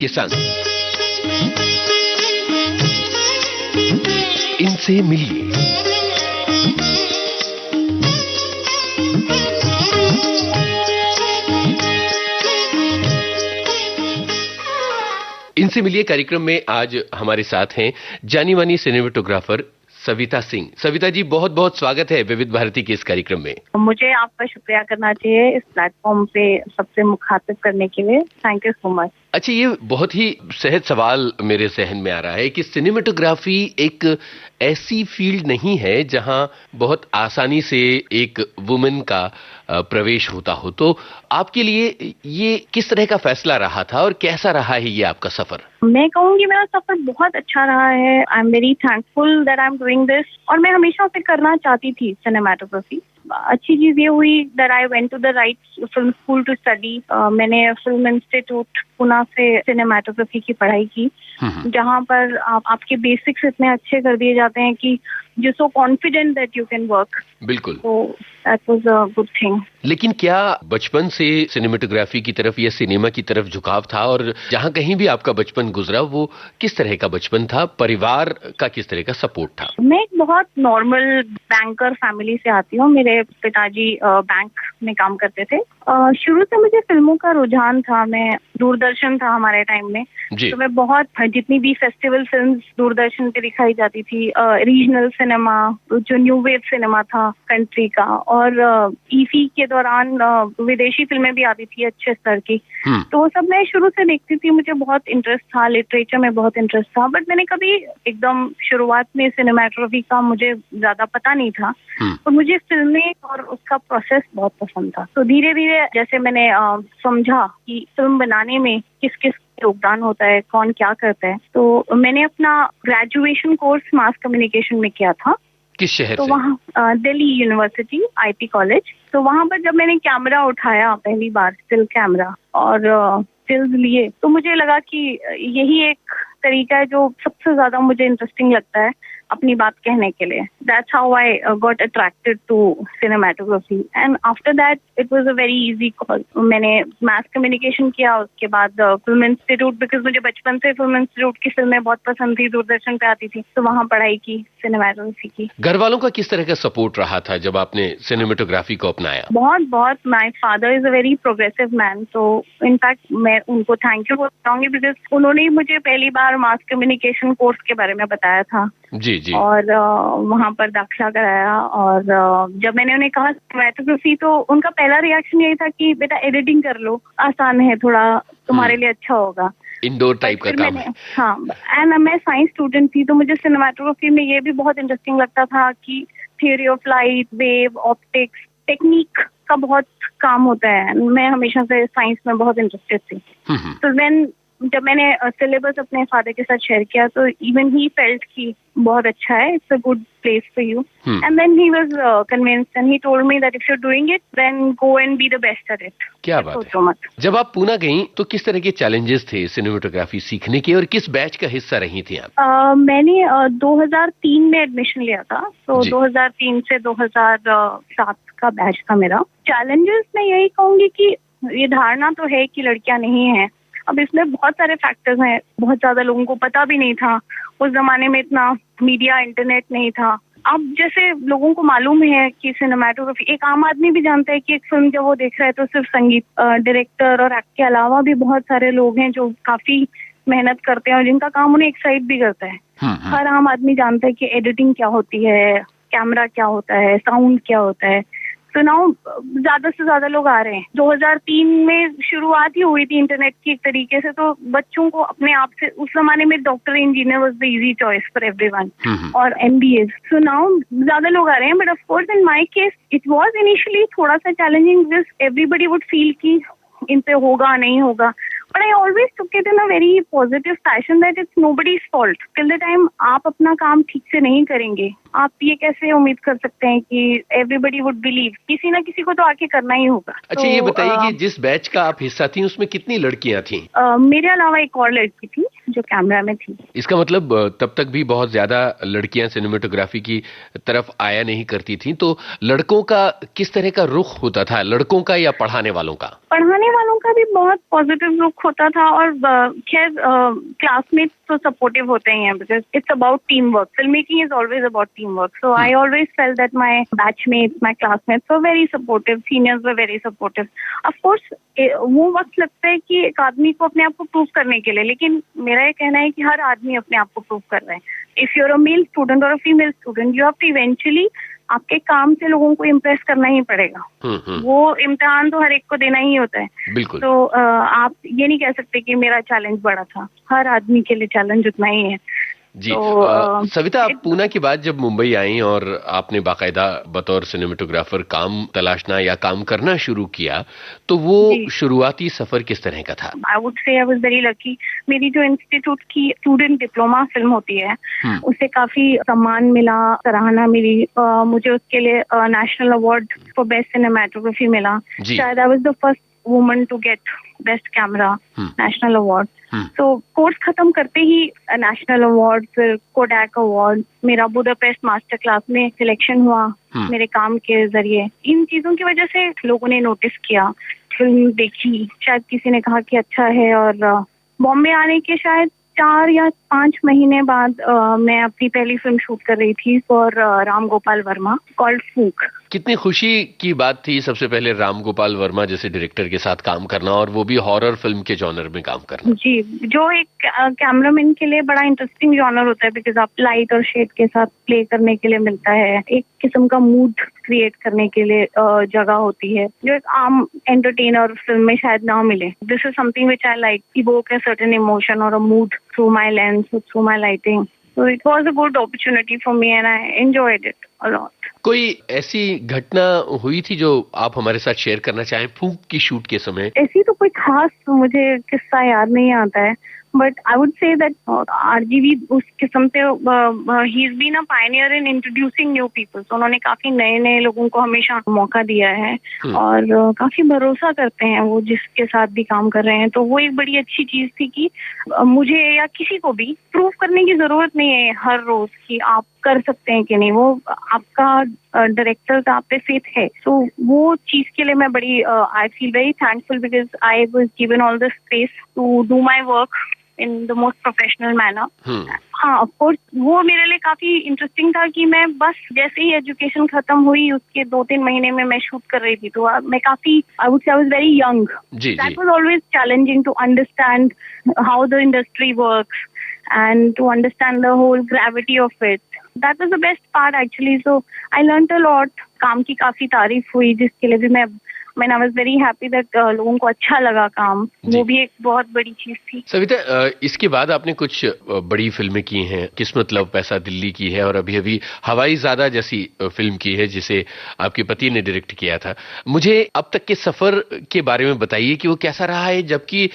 के संग इनसे मिलिए। इनसे मिलिए कार्यक्रम में आज हमारे साथ हैं जानी मानी सिनेमेटोग्राफर सविता सिंह। सविता जी, बहुत बहुत स्वागत है विविध भारती के इस कार्यक्रम में। मुझे आपका शुक्रिया करना चाहिए इस प्लेटफॉर्म पे सबसे मुखातिब करने के लिए। Thank you so much. अच्छा, ये बहुत ही सहज सवाल मेरे जहन में आ रहा है कि सिनेमेटोग्राफी एक ऐसी फील्ड नहीं है जहां बहुत आसानी से एक वुमेन का प्रवेश होता हो, तो आपके लिए ये किस तरह का फैसला रहा था और कैसा रहा है ये आपका सफर? मैं कहूँगी मेरा सफर बहुत अच्छा रहा है। आई am very thankful that I am doing this, और मैं हमेशा से करना चाहती थी सिनेमेटोग्राफी। अच्छी चीज ये हुई that I went to the right film school to study. मैंने फिल्म इंस्टीट्यूट पुणे से सिनेमेटोग्राफी की पढ़ाई की, जहाँ पर आपके बेसिक्स इतने अच्छे कर दिए जाते हैं कि you so confident that you can work. बिल्कुल। तो that was a good thing. लेकिन क्या बचपन से सिनेमेटोग्राफी की तरफ या सिनेमा की तरफ झुकाव था, और जहां कहीं भी आपका बचपन गुजरा वो किस तरह का बचपन था? परिवार का किस तरह का सपोर्ट था? मैं एक बहुत नॉर्मल बैंकर फैमिली से आती हूँ। मेरे पिताजी बैंक में काम करते थे। शुरू से मुझे फिल्मों का रुझान था। मैं दूरदर्शन था हमारे टाइम में, तो मैं बहुत जितनी भी फेस्टिवल फिल्म्स दूरदर्शन पे दिखाई जाती थी, रीजनल सिनेमा, जो न्यू वेव सिनेमा था कंट्री का, और ईफी के दौरान विदेशी फिल्में भी आती थी अच्छे स्तर की, तो वो सब मैं शुरू से देखती थी। मुझे बहुत इंटरेस्ट था, लिटरेचर में बहुत इंटरेस्ट था, बट मैंने कभी एकदम शुरुआत में सिनेमेटोग्राफी का मुझे ज्यादा पता नहीं था। तो मुझे फिल्में और उसका प्रोसेस बहुत पसंद था। तो धीरे धीरे जैसे मैंने समझा कि फिल्म बनाने में किस किस योगदान होता है, कौन क्या करता है, तो मैंने अपना ग्रेजुएशन कोर्स मास कम्युनिकेशन में किया था। किस शहर तो से? वहाँ दिल्ली यूनिवर्सिटी आईपी कॉलेज। तो वहाँ पर जब मैंने कैमरा उठाया पहली बार, स्टिल कैमरा, और स्टिल्स लिए, तो मुझे लगा कि यही एक तरीका है जो सबसे ज्यादा मुझे इंटरेस्टिंग लगता है अपनी बात कहने के लिए। That's how I got attracted to cinematography, and after that it was a very easy call. मैंने मास कम्युनिकेशन किया, उसके बाद फिल्म इंस्टीट्यूट, बिकॉज मुझे बचपन से फिल्म इंस्टीट्यूट की फिल्में बहुत पसंद थी, दूरदर्शन पे आती थी, तो वहाँ पढ़ाई की, सिनेमेटोग्राफी की। घर वालों का किस तरह का सपोर्ट रहा था जब आपने सिनेमेटोग्राफी को अपनाया? बहुत बहुत। My father is a very progressive man, तो इनफैक्ट मैं उनको थैंक यू बोलना चाहूंगी, बिकॉज उन्होंने ही मुझे पहली बार मास कम्युनिकेशन कोर्स के बारे में बताया था। जी। और वहाँ पर दाखिला कराया, और जब मैंने उन्हें कहा सिनेमेटोग्राफी, तो उनका पहला रिएक्शन यही था कि बेटा एडिटिंग कर लो, आसान है, थोड़ा तुम्हारे लिए अच्छा होगा। इंडोर टाइप का काम है। हाँ, एंड मैं साइंस स्टूडेंट थी, तो मुझे सिनेमेटोग्राफी में ये भी बहुत इंटरेस्टिंग लगता था कि theory of light, wave, optics, technique का बहुत काम होता है। मैं हमेशा से साइंस में बहुत इंटरेस्टेड थी। तो जब मैंने सिलेबस अपने फादर के साथ शेयर किया, तो इवन ही फेल्ट कि बहुत अच्छा है, it's a good place for you, and then he was convinced and he told me that if you are doing it then go and be the best at it. क्या बात है। जब आप पुणे गईं तो किस तरह के चैलेंजेस थे सिनेमेटोग्राफी सीखने के, और किस बैच का हिस्सा रही थी आप? मैंने 2003 में एडमिशन लिया था, तो 2003 से 2007 का बैच था मेरा। चैलेंजेस मैं यही कहूंगी कि ये धारणा तो है कि लड़कियां नहीं है। अब इसमें बहुत सारे फैक्टर्स हैं, बहुत ज्यादा लोगों को पता भी नहीं था। उस जमाने में इतना मीडिया, इंटरनेट नहीं था। अब जैसे लोगों को मालूम है कि सिनेमेटोग्राफी, एक आम आदमी भी जानता है कि एक फिल्म जब वो देख रहा है तो सिर्फ संगीत, डायरेक्टर और एक्टर के अलावा भी बहुत सारे लोग हैं जो काफी मेहनत करते हैं और जिनका काम उन्हें एक्साइट भी करता है। हर आम आदमी जानता है कि एडिटिंग क्या होती है, कैमरा क्या होता है, साउंड क्या होता है। तो नाउ ज्यादा से ज्यादा लोग आ रहे हैं। 2003 में शुरुआत ही हुई थी इंटरनेट की एक तरीके से, तो बच्चों को अपने आप से, उस जमाने में doctor, engineer was the easy choice for everyone, और एमबीए। सो नाउ ज्यादा लोग आ रहे हैं, but of course in my case it was initially थोड़ा सा challenging, because everybody would feel कि इन पे होगा नहीं होगा, but I always took it in a very positive fashion that it's nobody's fault. Till the time आप अपना काम ठीक से नहीं करेंगे, आप ये कैसे उम्मीद कर सकते हैं कि everybody would believe? किसी ना किसी को तो आके करना ही होगा। अच्छा, ये बताइए कि जिस बैच का आप हिस्सा थी उसमें कितनी लड़कियां थी? मेरे अलावा एक और लड़की थी जो कैमरा में थी। इसका मतलब तब तक भी बहुत ज्यादा लड़कियां सिनेमेटोग्राफी की तरफ आया नहीं करती थी, तो लड़कों का किस तरह का रुख होता था, लड़कों का या पढ़ाने वालों का? पढ़ाने वालों का भी बहुत पॉजिटिव रुख होता था, और खैर क्लासमेट्स तो सपोर्टिव होते ही हैं, because it's about team work. Film making is always about team work. So I always felt that my batchmates, my classmates were very supportive, seniors were very supportive. Of course वो वक्त लगता है कि एक आदमी को अपने आप को प्रूव करने के लिए, लेकिन मेरा ये कहना है कि हर आदमी अपने आप को प्रूव कर रहा है. If you are a male student और a female student, you have to eventually आपके काम से लोगों को इम्प्रेस करना ही पड़ेगा. वो इम्तिहान तो हर एक को देना ही होता है. बिल्कुल. तो आप ये नहीं कह सकते कि मेरा चैलेंज बड़ा था. हर आदमी के लिए चैलेंज उतना ही है. जी. तो, सविता, आप पूना के बाद जब मुंबई आई और आपने बाकायदा बतौर सिनेमेटोग्राफर काम तलाशना या काम करना शुरू किया, तो वो शुरुआती सफर किस तरह का था? आई would say I was very lucky. मेरी जो इंस्टीट्यूट की स्टूडेंट डिप्लोमा फिल्म होती है, उससे काफी सम्मान मिला, सराहना मिली. मुझे उसके लिए national award for best cinematography मिला. शायद I was the first woman to get best camera national award. तो कोर्स खत्म करते ही नेशनल अवार्ड, फिर कोडैक अवार्ड, मेरा बुडापेस्ट मास्टर क्लास में सिलेक्शन हुआ मेरे काम के जरिए. इन चीजों की वजह से लोगों ने नोटिस किया, फिल्म देखी, शायद किसी ने कहा कि अच्छा है. और बॉम्बे आने के शायद 4 या 5 महीने बाद मैं अपनी पहली फिल्म शूट कर रही थी फॉर राम गोपाल वर्मा, कॉल्ड फूक. कितनी खुशी की बात थी सबसे पहले राम गोपाल वर्मा जैसे डायरेक्टर के साथ काम करना, और वो भी हॉरर फिल्म के जॉनर में काम करना. जी, जो एक कैमरामैन के लिए बड़ा इंटरेस्टिंग जॉनर होता है, बिकॉज आप लाइट और शेड के साथ प्ले करने के लिए मिलता है, एक किस्म का मूड क्रिएट करने के लिए जगह होती है, जो एक आम एंटरटेनर फिल्म में शायद ना मिले. This is something which I like, evoke a certain emotion और a mood through my lens, through my lighting. So it was a good opportunity for me and I enjoyed it a lot. कोई ऐसी घटना हुई थी जो आप हमारे साथ शेयर करना चाहें फूक की शूट के समय? ऐसी तो कोई खास मुझे किस्सा याद नहीं आता है, but I would say that RGV उस किस्म से ही is been a pioneer in introducing new people. तो उन्होंने काफी नए नए लोगों को हमेशा मौका दिया है, और काफी भरोसा करते हैं वो जिसके साथ भी काम कर रहे हैं. तो वो एक बड़ी अच्छी चीज थी कि मुझे या किसी को भी प्रूव करने की जरूरत नहीं है हर रोज कि आप कर सकते हैं कि नहीं. वो आपका डायरेक्टर का आप पे फेथ है. तो वो चीज के लिए मैं बड़ी I feel very thankful, because I was given all the space to do my work in the most professional manner. हाँ, ऑफ कोर्स वो मेरे लिए काफी इंटरेस्टिंग था कि मैं बस जैसे ही एजुकेशन खत्म हुई उसके 2-3 महीने में मैं शूट कर रही थी. तो मैं काफी I would say I was very young. That was always challenging to understand how the industry works and to understand the whole gravity of it. That was the best part actually. So I learned a lot. काम की काफी तारीफ हुई, जिसके लिए भी मैं I was very happy that लोगों को अच्छा लगा काम. वो भी एक बहुत बड़ी चीज थी. सविता, इसके बाद आपने कुछ बड़ी फिल्में की हैं, किस्मत लव पैसा दिल्ली की है, और अभी अभी हवाईजादा जैसी फिल्म की है जिसे आपके पति ने डायरेक्ट किया था. मुझे अब तक के सफर के बारे में बताइए कि वो कैसा रहा है, जबकि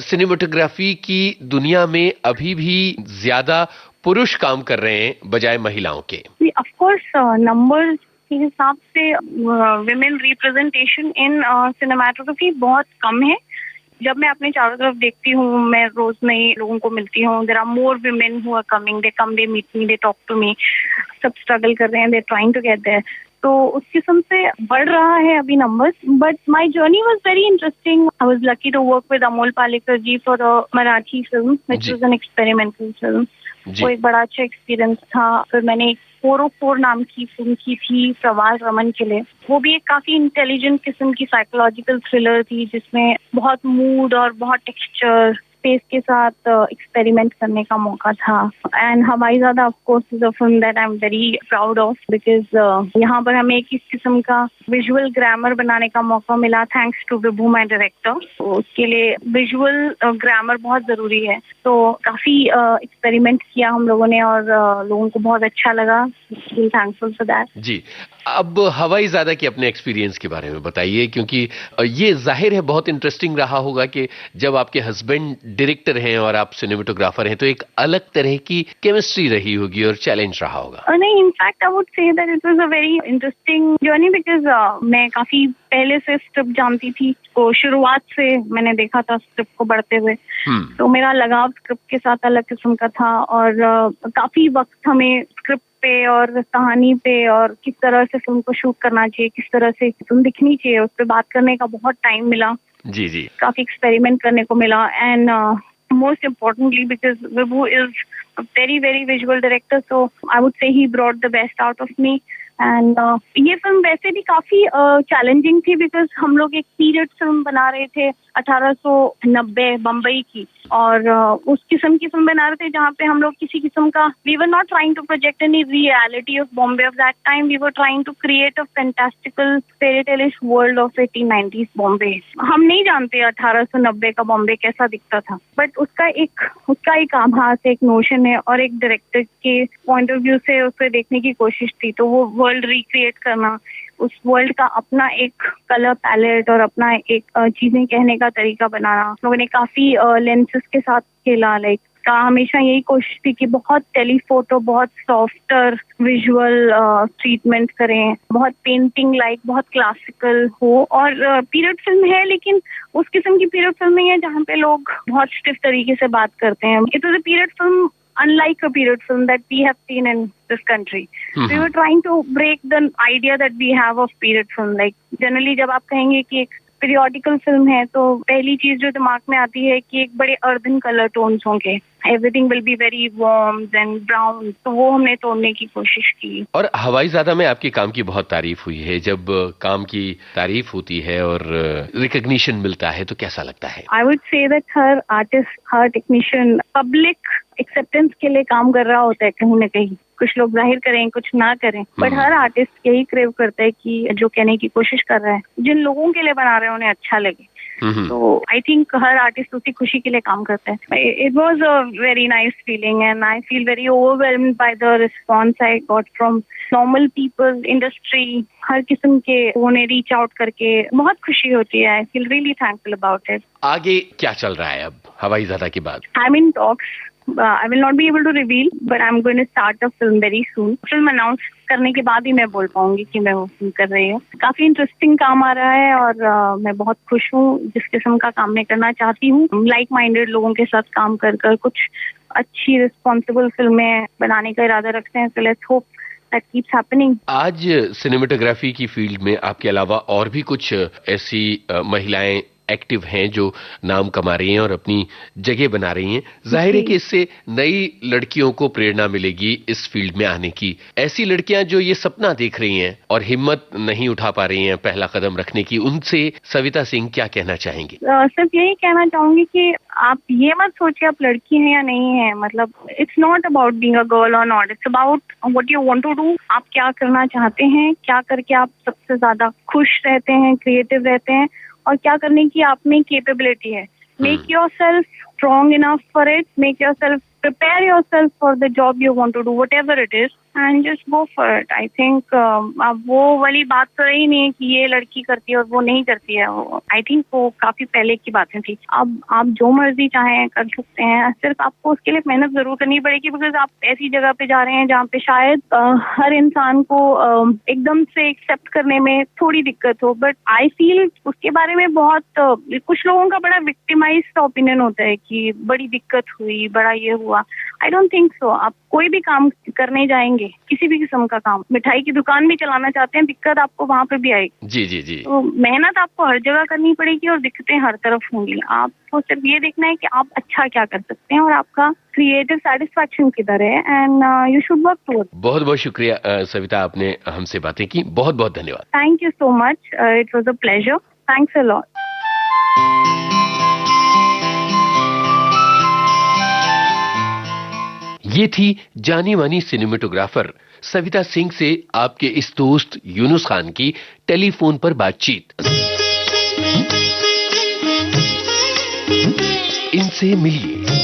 सिनेमेटोग्राफी की दुनिया में अभी भी ज्यादा पुरुष काम कर रहे हैं बजाय महिलाओं के. ऑफ कोर्स नंबर्स के हिसाब से विमेन रिप्रेजेंटेशन इन सिनेमेटोग्राफी बहुत कम है. जब मैं अपने चारों तरफ देखती हूँ, मैं रोज नए लोगों को मिलती हूँ. There are more women who are coming, they come, they meet me, they talk to me. सब स्ट्रगल कर रहे हैं, they trying to get there. तो उस किस्म से बढ़ रहा है अभी numbers. But my journey was very interesting. I was lucky to work with Amol Palekar ji for a Marathi film which was an experimental film. वो एक बड़ा अच्छा एक्सपीरियंस था. फिर मैंने 404 नाम की फिल्म की थी प्रवाल रमन के लिए. वो भी एक काफी इंटेलिजेंट किस्म की साइकोलॉजिकल थ्रिलर थी, जिसमें बहुत मूड और बहुत टेक्सचर स्पेस के साथ एक्सपेरिमेंट करने का मौका था. And Hawaizaada of course is a film that I am very proud of, because यहाँ पर हमें एक इस किस्म का विजुअल ग्रामर बनाने का मौका मिला, thanks to Vibhu my director. तो उसके लिए विजुअल ग्रामर बहुत जरूरी है. तो काफी एक्सपेरिमेंट किया हम लोगों ने, और लोगों को बहुत अच्छा लगा. Thankful for that. जी, अब हवाईजादा के अपने एक्सपीरियंस के बारे में बताइए, क्योंकि ये जाहिर है बहुत इंटरेस्टिंग रहा होगा कि जब आपके हस्बैंड डायरेक्टर हैं और आप सिनेमेटोग्राफर हैं, तो एक अलग तरह की केमिस्ट्री रही होगी और चैलेंज रहा होगा। नहीं, in fact I would say that it was a very interesting journey because मैं काफी पहले से स्क्रिप्ट जानती थी, तो शुरुआत से मैंने देखा था स्क्रिप्ट को बढ़ते हुए। तो मेरा लगाव स्क्रिप्ट के साथ अलग किस्म का था और काफी वक्त हमें स्क्रिप्ट पे और कहानी पे और किस तरह से फिल्म को शूट करना चाहिए, किस तरह से फिल्म दिखनी चाहिए, उस पर बात करने का बहुत टाइम मिला। जी जी, काफी एक्सपेरिमेंट करने को मिला and most importantly because Vibhu is a very very visual director, so I would say he brought the best out of me and ये फिल्म वैसे भी काफी चैलेंजिंग थी बिकॉज हम लोग एक पीरियड फिल्म बना रहे थे 1890 बम्बई की और उस किस्म की फिल्म बना रहे थे जहाँ पे हम लोग किसी किस्म का we were not trying to project any reality of Bombay of that time, we were trying to create a fantastical fairy taleish world of 1890s Bombay. हम नहीं जानते 1890 का बॉम्बे कैसा दिखता था, बट उसका एक आभास, एक नोशन है और एक डायरेक्टर के पॉइंट ऑफ व्यू से उसे देखने की कोशिश थी। तो वो वर्ल्ड रिक्रिएट करना, उस वर्ल्ड का अपना एक कलर पैलेट और अपना एक चीजें कहने का तरीका बनाना, लोगों ने काफी लेंसेज के साथ खेला। लाइक का हमेशा यही कोशिश थी कि बहुत टेलीफोटो, बहुत सॉफ्टर विजुअल ट्रीटमेंट करें, बहुत पेंटिंग लाइक, बहुत क्लासिकल हो। और पीरियड फिल्म है लेकिन उस किस्म की पीरियड फिल्म नहीं है जहाँ पे लोग बहुत स्टिफ तरीके से बात करते हैं। It was a period film unlike a period film that we have seen in this country. We were trying to break the idea that we have of period film. Like generally जब आप कहेंगे कि एक periodical film है तो पहली चीज जो दिमाग में आती है कि एक बड़े अर्दन कलर टोन्स होंगे, everything will be very warm and brown, तो वो हमने तोड़ने की कोशिश की। और हवाईजादा में आपके काम की बहुत तारीफ हुई है। जब काम की तारीफ होती है और रिकॉग्निशन मिलता है तो कैसा लगता है? आई would say that her artist, her technician public acceptance के लिए काम कर रहा होता है कहीं ना कहीं। कुछ लोग जाहिर करें, कुछ ना करें, बट हर आर्टिस्ट यही क्रेव करता है कि जो कहने की कोशिश कर रहा है, जिन लोगों के लिए बना रहे हैं उन्हें अच्छा लगे। तो आई थिंक हर आर्टिस्ट उसी खुशी के लिए काम करता है। It was a very nice feeling and I feel very overwhelmed by the response I got from normal people, industry, हर किस्म के उन्हें रीच आउट करके बहुत खुशी होती है। I feel really thankful about it. आगे क्या चल रहा है अब हवाईजादा के बाद? I am in talks. I will not be able to reveal, but I'm going to start a film very soon. Film announce करने के बाद ही मैं बोल पाऊंगी कि मैं वो फिल्म कर रही हूँ। काफी इंटरेस्टिंग काम आ रहा है और मैं बहुत खुश हूँ जिस किस्म का काम मैं करना चाहती हूँ। लाइक माइंडेड लोगों के साथ काम कर कुछ अच्छी रिस्पॉन्सिबल फिल्में बनाने का इरादा रखते हैं। So let's hope that keeps happening. आज सिनेमेटोग्राफी की फील्ड में आपके अलावा और भी कुछ ऐसी महिलाएं एक्टिव हैं जो नाम कमा रही हैं और अपनी जगह बना रही हैं। जाहिर है कि इससे नई लड़कियों को प्रेरणा मिलेगी इस फील्ड में आने की। ऐसी लड़कियां जो ये सपना देख रही हैं और हिम्मत नहीं उठा पा रही हैं पहला कदम रखने की, उनसे सविता सिंह क्या कहना चाहेंगी? सिर्फ यही कहना चाहूंगी कि आप ये मत सोचिए आप लड़की हैं या नहीं है। मतलब it's not about being a girl और not, it's about what you want to do. आप क्या करना चाहते हैं, क्या करके आप सबसे ज्यादा खुश रहते हैं, क्रिएटिव रहते हैं और क्या करने की आप में कैपेबिलिटी है। Make yourself strong enough for it, make yourself prepare yourself for the job you want to do, whatever it is, and just go for it. I think अब वो वाली बात तो रही नहीं है कि ये लड़की करती है और वो नहीं करती है। I think वो काफी पहले की बातें थी। अब आप जो मर्जी चाहें कर सकते हैं, सिर्फ आपको उसके लिए मेहनत जरूर करनी पड़ेगी बिकॉज आप ऐसी जगह पे जा रहे हैं जहाँ पे शायद हर इंसान को एकदम से एक्सेप्ट करने में थोड़ी दिक्कत हो। बट आई फील उसके बारे में बहुत कुछ लोगों का बड़ा विक्टिमाइज्ड ओपिनियन होता है कि बड़ी दिक्कत हुई, बड़ा ये हुआ। I don't think so. आप कोई भी काम करने जाएंगे, किसी भी किस्म का काम, मिठाई की दुकान भी चलाना चाहते हैं, दिक्कत आपको वहाँ पे भी आएगी। जी जी जी। तो मेहनत आपको हर जगह करनी पड़ेगी और दिक्कतें हर तरफ होंगी। आपको सिर्फ ये देखना है कि आप अच्छा क्या कर सकते हैं और आपका क्रिएटिव सेटिस्फैक्शन किधर है and you should work towards. बहुत बहुत शुक्रिया सविता, आपने हमसे बातें की। बहुत बहुत धन्यवाद। Thank you so much, it was a pleasure. Thanks a lot. ये थी जानी मानी सिनेमेटोग्राफर सविता सिंह से आपके इस दोस्त यूनुस खान की टेलीफोन पर बातचीत। इनसे मिलिए।